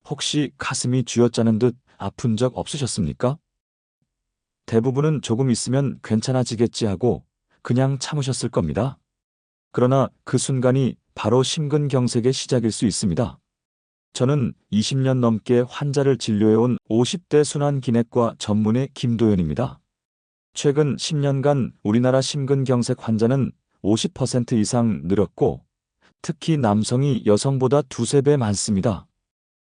혹시 가슴이 쥐어짜는 듯 아픈 적 없으셨습니까? 대부분은 조금 있으면 괜찮아지겠지 하고 그냥 참으셨을 겁니다. 그러나 그 순간이 바로 심근경색의 시작일 수 있습니다. 저는 20년 넘게 환자를 진료해온 50대 순환기내과 전문의 김도현입니다. 최근 10년간 우리나라 심근경색 환자는 50% 이상 늘었고, 특히 남성이 여성보다 두세 배 많습니다.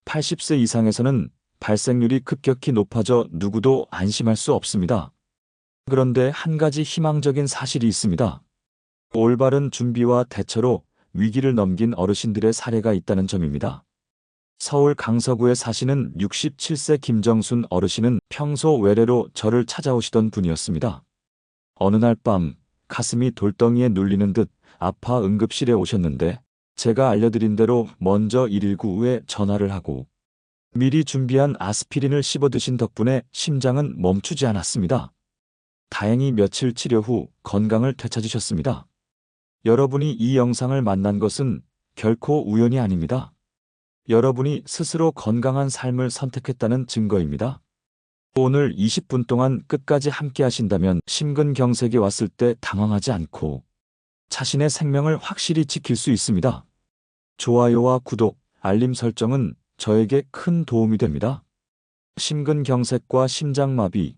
80세 이상에서는 발생률이 급격히 높아져 누구도 안심할 수 없습니다. 그런데 한 가지 희망적인 사실이 있습니다. 올바른 준비와 대처로 위기를 넘긴 어르신들의 사례가 있다는 점입니다. 서울 강서구에 사시는 67세 김정순 어르신은 평소 외래로 저를 찾아오시던 분이었습니다. 어느 날 밤 가슴이 돌덩이에 눌리는 듯 아파 응급실에 오셨는데, 제가 알려드린 대로 먼저 119에 전화를 하고 미리 준비한 아스피린을 씹어 드신 덕분에 심장은 멈추지 않았습니다. 다행히 며칠 치료 후 건강을 되찾으셨습니다. 여러분이 이 영상을 만난 것은 결코 우연이 아닙니다. 여러분이 스스로 건강한 삶을 선택했다는 증거입니다. 오늘 20분 동안 끝까지 함께 하신다면 심근경색이 왔을 때 당황하지 않고 자신의 생명을 확실히 지킬 수 있습니다. 좋아요와 구독, 알림 설정은 저에게 큰 도움이 됩니다. 심근경색과 심장마비,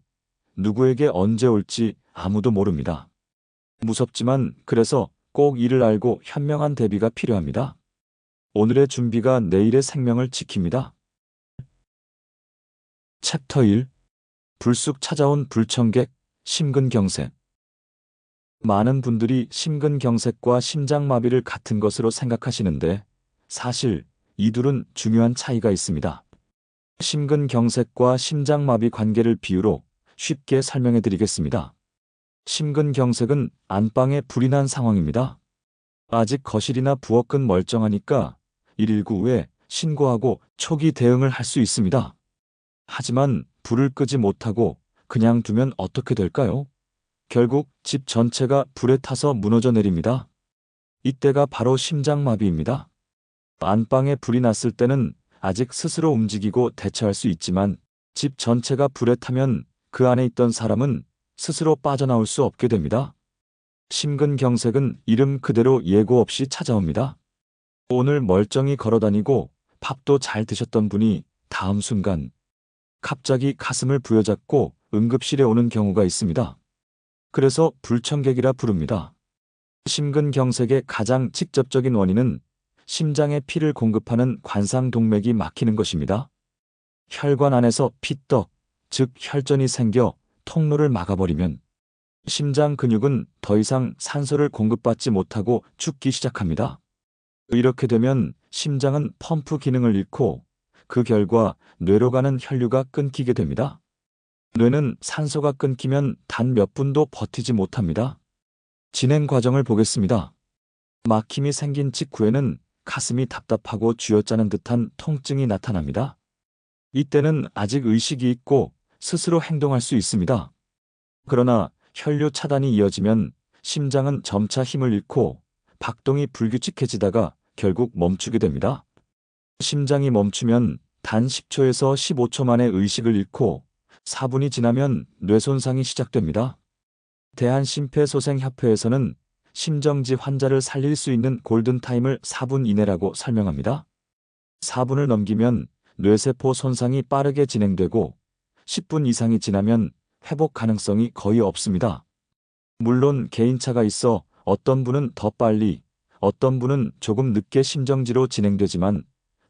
누구에게 언제 올지 아무도 모릅니다. 무섭지만 그래서 꼭 이를 알고 현명한 대비가 필요합니다. 오늘의 준비가 내일의 생명을 지킵니다. 챕터 1. 불쑥 찾아온 불청객, 심근경색. 많은 분들이 심근경색과 심장마비를 같은 것으로 생각하시는데, 사실 이 둘은 중요한 차이가 있습니다. 심근경색과 심장마비 관계를 비유로 쉽게 설명해 드리겠습니다. 심근경색은 안방에 불이 난 상황입니다. 아직 거실이나 부엌은 멀쩡하니까 119에 신고하고 초기 대응을 할 수 있습니다. 하지만 불을 끄지 못하고 그냥 두면 어떻게 될까요? 결국 집 전체가 불에 타서 무너져 내립니다. 이때가 바로 심장마비입니다. 안방에 불이 났을 때는 아직 스스로 움직이고 대처할 수 있지만, 집 전체가 불에 타면 그 안에 있던 사람은 스스로 빠져나올 수 없게 됩니다. 심근경색은 이름 그대로 예고 없이 찾아옵니다. 오늘 멀쩡히 걸어다니고 밥도 잘 드셨던 분이 다음 순간 갑자기 가슴을 부여잡고 응급실에 오는 경우가 있습니다. 그래서 불청객이라 부릅니다. 심근경색의 가장 직접적인 원인은 심장에 피를 공급하는 관상동맥이 막히는 것입니다. 혈관 안에서 피떡, 즉 혈전이 생겨 통로를 막아버리면 심장 근육은 더 이상 산소를 공급받지 못하고 죽기 시작합니다. 이렇게 되면 심장은 펌프 기능을 잃고 그 결과 뇌로 가는 혈류가 끊기게 됩니다. 뇌는 산소가 끊기면 단 몇 분도 버티지 못합니다. 진행 과정을 보겠습니다. 막힘이 생긴 직후에는 가슴이 답답하고 쥐어짜는 듯한 통증이 나타납니다. 이때는 아직 의식이 있고 스스로 행동할 수 있습니다. 그러나 혈류 차단이 이어지면 심장은 점차 힘을 잃고 박동이 불규칙해지다가 결국 멈추게 됩니다. 심장이 멈추면 단 10초에서 15초 만에 의식을 잃고 4분이 지나면 뇌손상이 시작됩니다. 대한심폐소생협회에서는 심정지 환자를 살릴 수 있는 골든타임을 4분 이내라고 설명합니다. 4분을 넘기면 뇌세포 손상이 빠르게 진행되고 10분 이상이 지나면 회복 가능성이 거의 없습니다. 물론 개인차가 있어 어떤 분은 더 빨리, 어떤 분은 조금 늦게 심정지로 진행되지만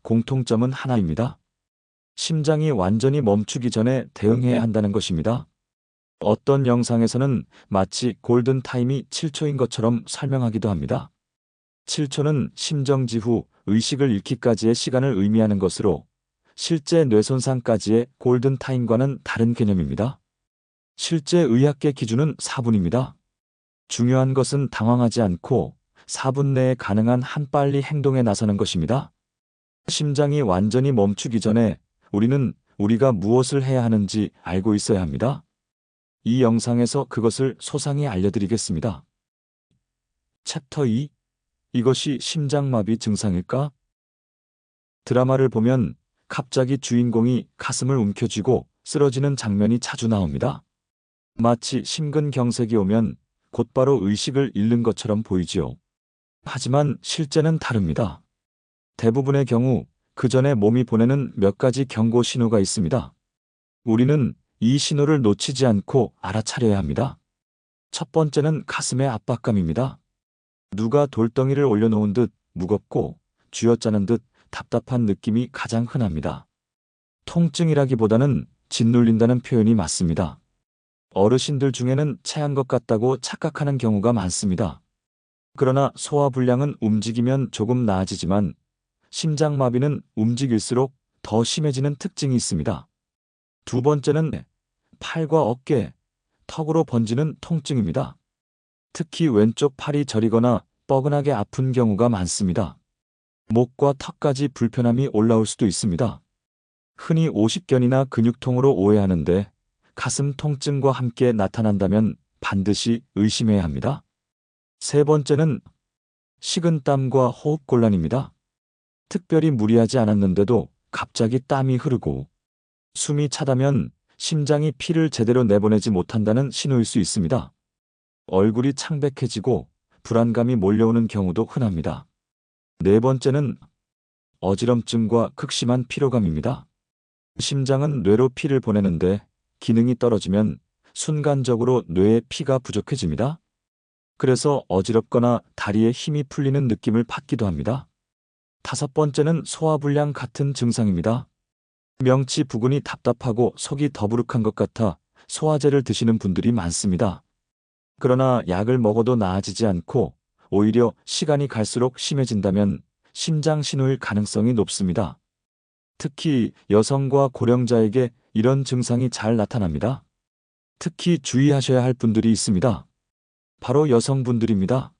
공통점은 하나입니다. 심장이 완전히 멈추기 전에 대응해야 한다는 것입니다. 어떤 영상에서는 마치 골든타임이 7초인 것처럼 설명하기도 합니다. 7초는 심정지 후 의식을 잃기까지의 시간을 의미하는 것으로 실제 뇌손상까지의 골든타임과는 다른 개념입니다. 실제 의학계 기준은 4분입니다. 중요한 것은 당황하지 않고 4분 내에 가능한 한 빨리 행동에 나서는 것입니다. 심장이 완전히 멈추기 전에 우리는 우리가 무엇을 해야 하는지 알고 있어야 합니다. 이 영상에서 그것을 소상히 알려드리겠습니다. 챕터 2. 이것이 심장마비 증상일까? 드라마를 보면 갑자기 주인공이 가슴을 움켜쥐고 쓰러지는 장면이 자주 나옵니다. 마치 심근경색이 오면 곧바로 의식을 잃는 것처럼 보이지요. 하지만 실제는 다릅니다. 대부분의 경우 그 전에 몸이 보내는 몇 가지 경고 신호가 있습니다. 우리는 이 신호를 놓치지 않고 알아차려야 합니다. 첫 번째는 가슴의 압박감입니다. 누가 돌덩이를 올려놓은 듯 무겁고 쥐어짜는 듯 답답한 느낌이 가장 흔합니다. 통증이라기보다는 짓눌린다는 표현이 맞습니다. 어르신들 중에는 체한 것 같다고 착각하는 경우가 많습니다. 그러나 소화불량은 움직이면 조금 나아지지만 심장마비는 움직일수록 더 심해지는 특징이 있습니다. 두 번째는 팔과 어깨, 턱으로 번지는 통증입니다. 특히 왼쪽 팔이 저리거나 뻐근하게 아픈 경우가 많습니다. 목과 턱까지 불편함이 올라올 수도 있습니다. 흔히 오십견이나 근육통으로 오해하는데 가슴 통증과 함께 나타난다면 반드시 의심해야 합니다. 세 번째는 식은땀과 호흡곤란입니다. 특별히 무리하지 않았는데도 갑자기 땀이 흐르고 숨이 차다면 심장이 피를 제대로 내보내지 못한다는 신호일 수 있습니다. 얼굴이 창백해지고 불안감이 몰려오는 경우도 흔합니다. 네 번째는 어지럼증과 극심한 피로감입니다. 심장은 뇌로 피를 보내는데 기능이 떨어지면 순간적으로 뇌에 피가 부족해집니다. 그래서 어지럽거나 다리에 힘이 풀리는 느낌을 받기도 합니다. 다섯 번째는 소화불량 같은 증상입니다. 명치 부근이 답답하고 속이 더부룩한 것 같아 소화제를 드시는 분들이 많습니다. 그러나 약을 먹어도 나아지지 않고 오히려 시간이 갈수록 심해진다면 심장 신호일 가능성이 높습니다. 특히 여성과 고령자에게 이런 증상이 잘 나타납니다. 특히 주의하셔야 할 분들이 있습니다. 바로 여성분들입니다.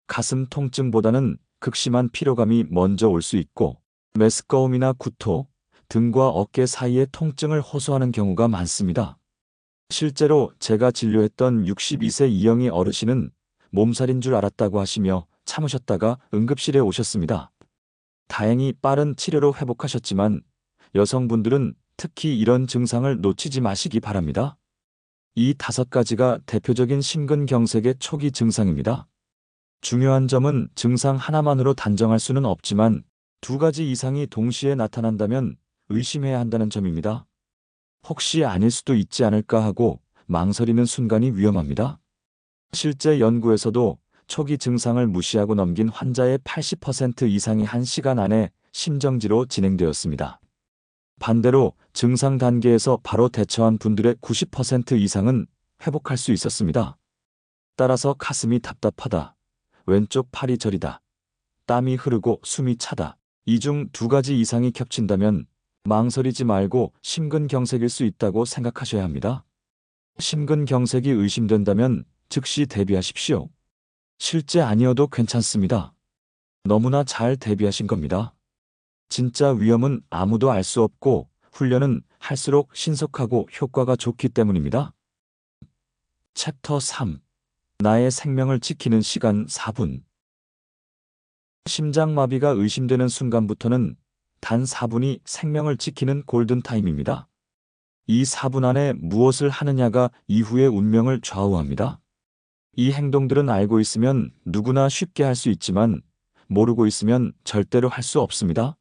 가슴 통증보다는 극심한 피로감이 먼저 올 수 있고 메스꺼움이나 구토, 등과 어깨 사이의 통증을 호소하는 경우가 많습니다. 실제로 제가 진료했던 62세 이영희 어르신은 몸살인 줄 알았다고 하시며 참으셨다가 응급실에 오셨습니다. 다행히 빠른 치료로 회복하셨지만 여성분들은 특히 이런 증상을 놓치지 마시기 바랍니다. 이 5가지가 대표적인 심근경색의 초기 증상입니다. 중요한 점은 증상 하나만으로 단정할 수는 없지만 2가지 이상이 동시에 나타난다면 의심해야 한다는 점입니다. 혹시 아닐 수도 있지 않을까 하고 망설이는 순간이 위험합니다. 실제 연구에서도 초기 증상을 무시하고 넘긴 환자의 80% 이상이 1시간 안에 심정지로 진행되었습니다. 반대로 증상 단계에서 바로 대처한 분들의 90% 이상은 회복할 수 있었습니다. 따라서 가슴이 답답하다, 왼쪽 팔이 저리다, 땀이 흐르고 숨이 차다, 이 중 2가지 이상이 겹친다면 망설이지 말고 심근경색일 수 있다고 생각하셔야 합니다. 심근경색이 의심된다면 즉시 대비하십시오. 실제 아니어도 괜찮습니다. 너무나 잘 대비하신 겁니다. 진짜 위험은 아무도 알 수 없고 훈련은 할수록 신속하고 효과가 좋기 때문입니다. 챕터 3. 나의 생명을 지키는 시간 4분. 심장마비가 의심되는 순간부터는 단 4분이 생명을 지키는 골든타임입니다. 이 4분 안에 무엇을 하느냐가 이후의 운명을 좌우합니다. 이 행동들은 알고 있으면 누구나 쉽게 할 수 있지만 모르고 있으면 절대로 할 수 없습니다.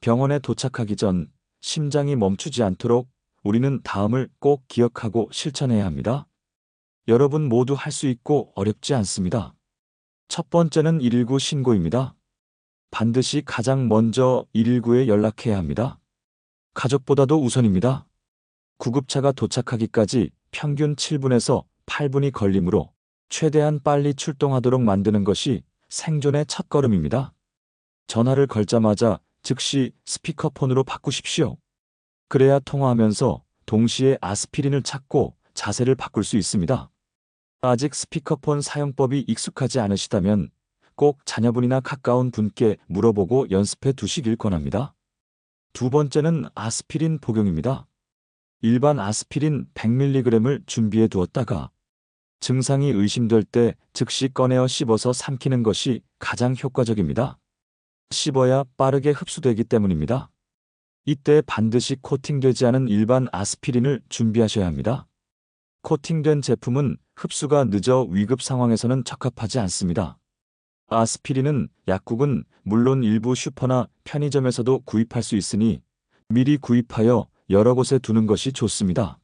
병원에 도착하기 전 심장이 멈추지 않도록 우리는 다음을 꼭 기억하고 실천해야 합니다. 여러분 모두 할 수 있고 어렵지 않습니다. 첫 번째는 119 신고입니다. 반드시 가장 먼저 119에 연락해야 합니다. 가족보다도 우선입니다. 구급차가 도착하기까지 평균 7분에서 8분이 걸리므로 최대한 빨리 출동하도록 만드는 것이 생존의 첫걸음입니다. 전화를 걸자마자 즉시 스피커폰으로 바꾸십시오. 그래야 통화하면서 동시에 아스피린을 찾고 자세를 바꿀 수 있습니다. 아직 스피커폰 사용법이 익숙하지 않으시다면 꼭 자녀분이나 가까운 분께 물어보고 연습해 두시길 권합니다. 두 번째는 아스피린 복용입니다. 일반 아스피린 100mg을 준비해 두었다가 증상이 의심될 때 즉시 꺼내어 씹어서 삼키는 것이 가장 효과적입니다. 씹어야 빠르게 흡수되기 때문입니다. 이때 반드시 코팅되지 않은 일반 아스피린을 준비하셔야 합니다. 코팅된 제품은 흡수가 늦어 위급 상황에서는 적합하지 않습니다. 아스피린은 약국은 물론 일부 슈퍼나 편의점에서도 구입할 수 있으니 미리 구입하여 여러 곳에 두는 것이 좋습니다.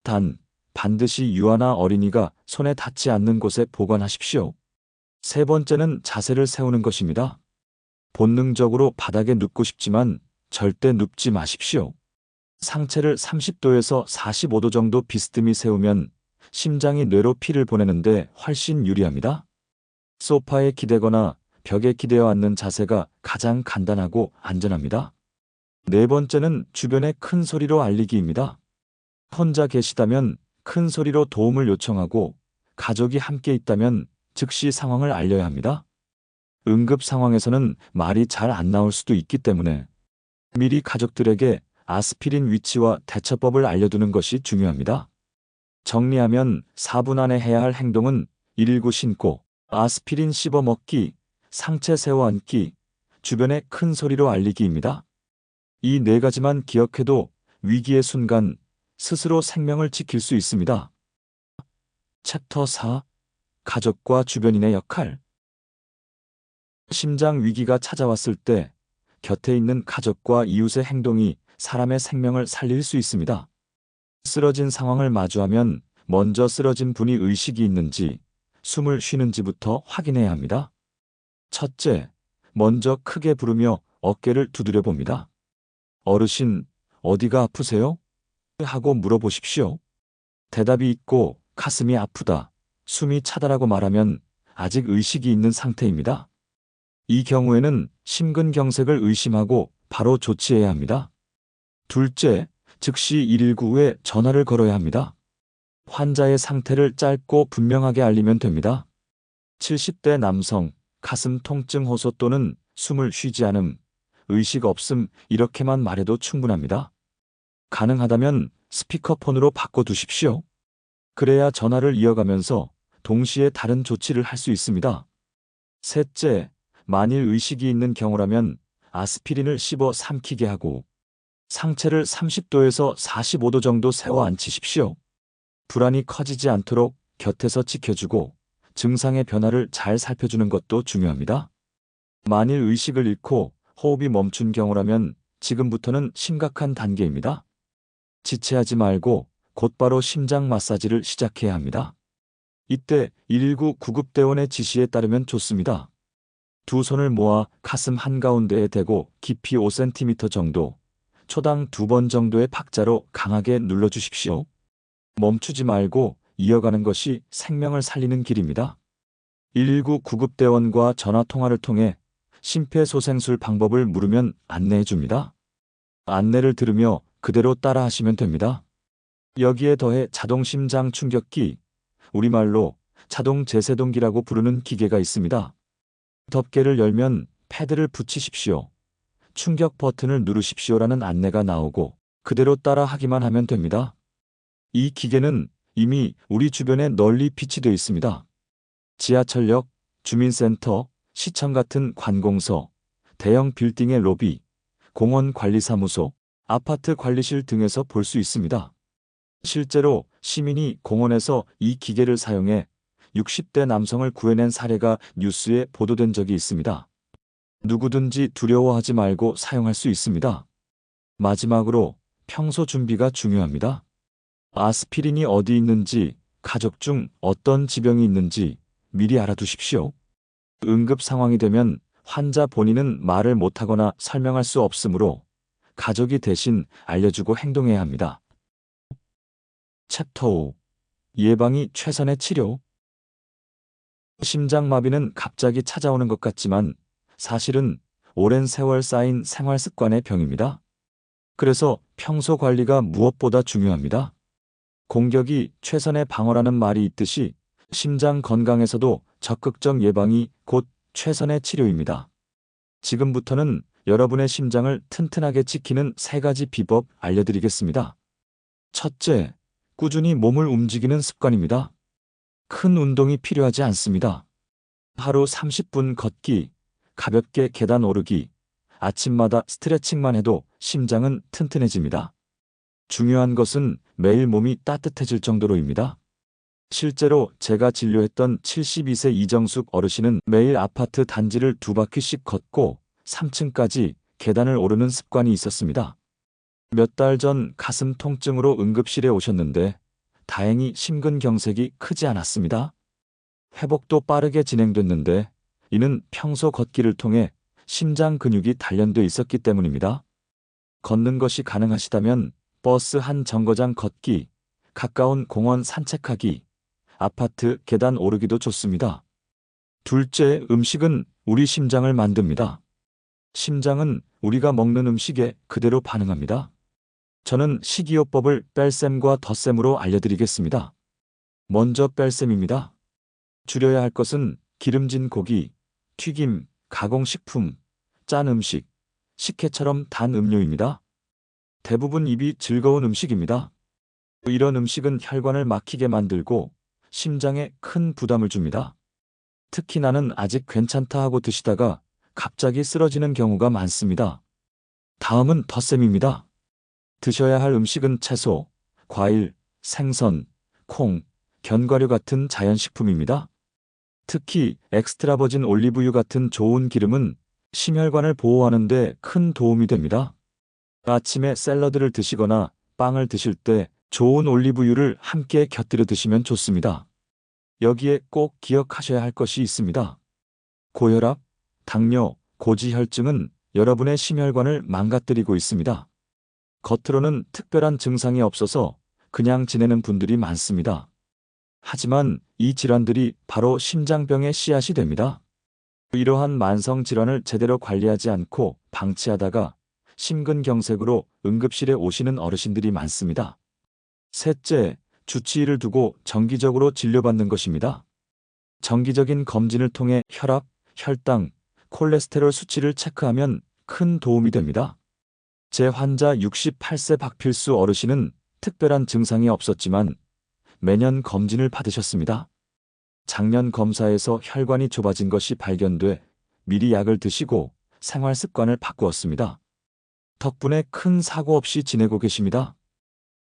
단, 반드시 유아나 어린이가 손에 닿지 않는 곳에 보관하십시오. 세 번째는 자세를 세우는 것입니다. 본능적으로 바닥에 눕고 싶지만 절대 눕지 마십시오. 상체를 30도에서 45도 정도 비스듬히 세우면 심장이 뇌로 피를 보내는데 훨씬 유리합니다. 소파에 기대거나 벽에 기대어 앉는 자세가 가장 간단하고 안전합니다. 네 번째는 주변에 큰 소리로 알리기입니다. 혼자 계시다면 큰 소리로 도움을 요청하고 가족이 함께 있다면 즉시 상황을 알려야 합니다. 응급 상황에서는 말이 잘 안 나올 수도 있기 때문에 미리 가족들에게 아스피린 위치와 대처법을 알려두는 것이 중요합니다. 정리하면 4분 안에 해야 할 행동은 119 신고, 아스피린 씹어 먹기, 상체 세워 앉기, 주변에 큰 소리로 알리기입니다. 이 네 가지만 기억해도 위기의 순간 스스로 생명을 지킬 수 있습니다. 챕터 4. 가족과 주변인의 역할. 심장 위기가 찾아왔을 때 곁에 있는 가족과 이웃의 행동이 사람의 생명을 살릴 수 있습니다. 쓰러진 상황을 마주하면 먼저 쓰러진 분이 의식이 있는지, 숨을 쉬는지부터 확인해야 합니다. 첫째, 먼저 크게 부르며 어깨를 두드려 봅니다. 어르신, 어디가 아프세요? 하고 물어보십시오. 대답이 있고 가슴이 아프다, 숨이 차다라고 말하면 아직 의식이 있는 상태입니다. 이 경우에는 심근경색을 의심하고 바로 조치해야 합니다. 둘째, 즉시 119에 전화를 걸어야 합니다. 환자의 상태를 짧고 분명하게 알리면 됩니다. 70대 남성, 가슴 통증 호소 또는 숨을 쉬지 않음, 의식 없음 이렇게만 말해도 충분합니다. 가능하다면 스피커폰으로 바꿔두십시오. 그래야 전화를 이어가면서 동시에 다른 조치를 할 수 있습니다. 셋째, 만일 의식이 있는 경우라면 아스피린을 씹어 삼키게 하고 상체를 30도에서 45도 정도 세워 앉히십시오. 불안이 커지지 않도록 곁에서 지켜주고 증상의 변화를 잘 살펴주는 것도 중요합니다. 만일 의식을 잃고 호흡이 멈춘 경우라면 지금부터는 심각한 단계입니다. 지체하지 말고 곧바로 심장 마사지를 시작해야 합니다. 이때 119 구급대원의 지시에 따르면 좋습니다. 두 손을 모아 가슴 한가운데에 대고 깊이 5cm 정도, 초당 2번 정도의 박자로 강하게 눌러주십시오. 멈추지 말고 이어가는 것이 생명을 살리는 길입니다. 119 구급대원과 전화통화를 통해 심폐소생술 방법을 물으면 안내해줍니다. 안내를 들으며 그대로 따라하시면 됩니다. 여기에 더해 자동심장 충격기, 우리말로 자동 제세동기라고 부르는 기계가 있습니다. 덮개를 열면 패드를 붙이십시오. 충격 버튼을 누르십시오라는 안내가 나오고 그대로 따라 하기만 하면 됩니다. 이 기계는 이미 우리 주변에 널리 비치되어 있습니다. 지하철역, 주민센터, 시청 같은 관공서, 대형 빌딩의 로비, 공원 관리사무소, 아파트 관리실 등에서 볼 수 있습니다. 실제로 시민이 공원에서 이 기계를 사용해 60대 남성을 구해낸 사례가 뉴스에 보도된 적이 있습니다. 누구든지 두려워하지 말고 사용할 수 있습니다. 마지막으로 평소 준비가 중요합니다. 아스피린이 어디 있는지, 가족 중 어떤 지병이 있는지 미리 알아두십시오. 응급 상황이 되면 환자 본인은 말을 못하거나 설명할 수 없으므로 가족이 대신 알려주고 행동해야 합니다. 챕터 5. 예방이 최선의 치료. 심장마비는 갑자기 찾아오는 것 같지만 사실은 오랜 세월 쌓인 생활 습관의 병입니다. 그래서 평소 관리가 무엇보다 중요합니다. 공격이 최선의 방어라는 말이 있듯이 심장 건강에서도 적극적 예방이 곧 최선의 치료입니다. 지금부터는 여러분의 심장을 튼튼하게 지키는 3가지 비법 알려드리겠습니다. 첫째, 꾸준히 몸을 움직이는 습관입니다. 큰 운동이 필요하지 않습니다. 하루 30분 걷기, 가볍게 계단 오르기, 아침마다 스트레칭만 해도 심장은 튼튼해집니다. 중요한 것은 매일 몸이 따뜻해질 정도로입니다. 실제로 제가 진료했던 72세 이정숙 어르신은 매일 아파트 단지를 2바퀴씩 걷고 3층까지 계단을 오르는 습관이 있었습니다. 몇 달 전 가슴 통증으로 응급실에 오셨는데 다행히 심근경색이 크지 않았습니다. 회복도 빠르게 진행됐는데 이는 평소 걷기를 통해 심장 근육이 단련돼 있었기 때문입니다. 걷는 것이 가능하시다면 버스 한 정거장 걷기, 가까운 공원 산책하기, 아파트 계단 오르기도 좋습니다. 둘째, 음식은 우리 심장을 만듭니다. 심장은 우리가 먹는 음식에 그대로 반응합니다. 저는 식이요법을 뺄셈과 덧셈으로 알려드리겠습니다. 먼저 뺄셈입니다. 줄여야 할 것은 기름진 고기, 튀김, 가공식품, 짠 음식, 식혜처럼 단 음료입니다. 대부분 입이 즐거운 음식입니다. 이런 음식은 혈관을 막히게 만들고 심장에 큰 부담을 줍니다. 특히 나는 아직 괜찮다 하고 드시다가 갑자기 쓰러지는 경우가 많습니다. 다음은 덧셈입니다. 드셔야 할 음식은 채소, 과일, 생선, 콩, 견과류 같은 자연식품입니다. 특히 엑스트라버진 올리브유 같은 좋은 기름은 심혈관을 보호하는 데 큰 도움이 됩니다. 아침에 샐러드를 드시거나 빵을 드실 때 좋은 올리브유를 함께 곁들여 드시면 좋습니다. 여기에 꼭 기억하셔야 할 것이 있습니다. 고혈압, 당뇨, 고지혈증은 여러분의 심혈관을 망가뜨리고 있습니다. 겉으로는 특별한 증상이 없어서 그냥 지내는 분들이 많습니다. 하지만 이 질환들이 바로 심장병의 씨앗이 됩니다. 이러한 만성 질환을 제대로 관리하지 않고 방치하다가 심근경색으로 응급실에 오시는 어르신들이 많습니다. 셋째, 주치의를 두고 정기적으로 진료받는 것입니다. 정기적인 검진을 통해 혈압, 혈당, 콜레스테롤 수치를 체크하면 큰 도움이 됩니다. 제 환자 68세 박필수 어르신은 특별한 증상이 없었지만 매년 검진을 받으셨습니다. 작년 검사에서 혈관이 좁아진 것이 발견돼 미리 약을 드시고 생활 습관을 바꾸었습니다. 덕분에 큰 사고 없이 지내고 계십니다.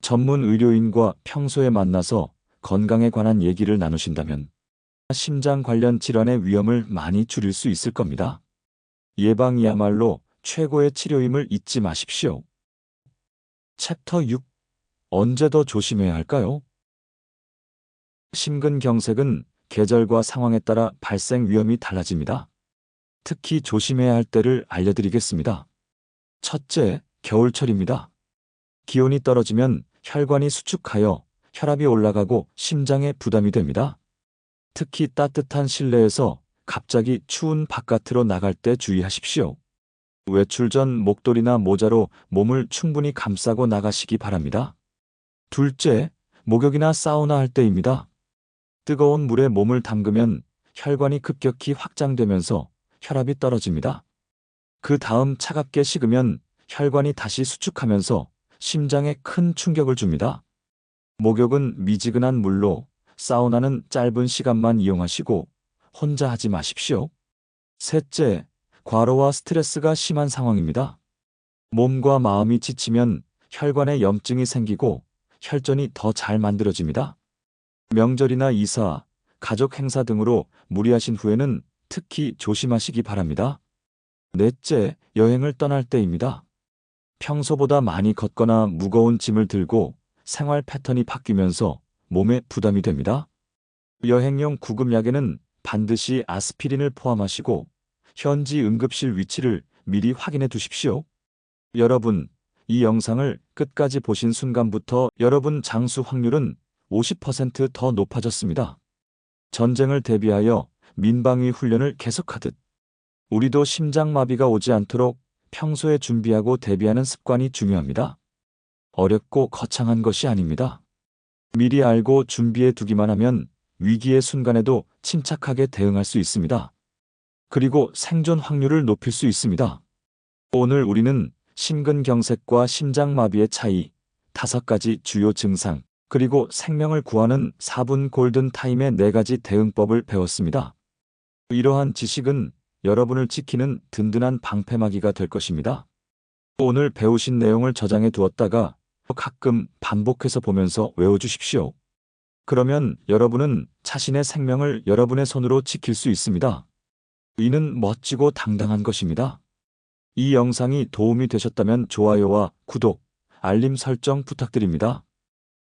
전문 의료인과 평소에 만나서 건강에 관한 얘기를 나누신다면 심장 관련 질환의 위험을 많이 줄일 수 있을 겁니다. 예방이야말로 최고의 치료임을 잊지 마십시오. 챕터 6. 언제 더 조심해야 할까요? 심근경색은 계절과 상황에 따라 발생 위험이 달라집니다. 특히 조심해야 할 때를 알려드리겠습니다. 첫째, 겨울철입니다. 기온이 떨어지면 혈관이 수축하여 혈압이 올라가고 심장에 부담이 됩니다. 특히 따뜻한 실내에서 갑자기 추운 바깥으로 나갈 때 주의하십시오. 외출 전 목도리나 모자로 몸을 충분히 감싸고 나가시기 바랍니다. 둘째, 목욕이나 사우나 할 때입니다. 뜨거운 물에 몸을 담그면 혈관이 급격히 확장되면서 혈압이 떨어집니다. 그 다음 차갑게 식으면 혈관이 다시 수축하면서 심장에 큰 충격을 줍니다. 목욕은 미지근한 물로, 사우나는 짧은 시간만 이용하시고 혼자 하지 마십시오. 셋째, 과로와 스트레스가 심한 상황입니다. 몸과 마음이 지치면 혈관에 염증이 생기고 혈전이 더 잘 만들어집니다. 명절이나 이사, 가족 행사 등으로 무리하신 후에는 특히 조심하시기 바랍니다. 넷째, 여행을 떠날 때입니다. 평소보다 많이 걷거나 무거운 짐을 들고 생활 패턴이 바뀌면서 몸에 부담이 됩니다. 여행용 구급약에는 반드시 아스피린을 포함하시고 현지 응급실 위치를 미리 확인해 두십시오. 여러분, 이 영상을 끝까지 보신 순간부터 여러분 장수 확률은 50% 더 높아졌습니다. 전쟁을 대비하여 민방위 훈련을 계속하듯 우리도 심장마비가 오지 않도록 평소에 준비하고 대비하는 습관이 중요합니다. 어렵고 거창한 것이 아닙니다. 미리 알고 준비해 두기만 하면 위기의 순간에도 침착하게 대응할 수 있습니다. 그리고 생존 확률을 높일 수 있습니다. 오늘 우리는 심근경색과 심장마비의 차이, 5가지 주요 증상, 그리고 생명을 구하는 4분 골든타임의 4가지 대응법을 배웠습니다. 이러한 지식은 여러분을 지키는 든든한 방패막이가 될 것입니다. 오늘 배우신 내용을 저장해 두었다가 가끔 반복해서 보면서 외워주십시오. 그러면 여러분은 자신의 생명을 여러분의 손으로 지킬 수 있습니다. 이는 멋지고 당당한 것입니다. 이 영상이 도움이 되셨다면 좋아요와 구독, 알림 설정 부탁드립니다.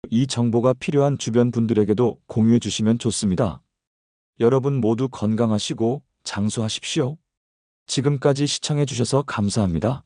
이 정보가 필요한 주변 분들에게도 공유해 주시면 좋습니다. 여러분 모두 건강하시고 장수하십시오. 지금까지 시청해 주셔서 감사합니다.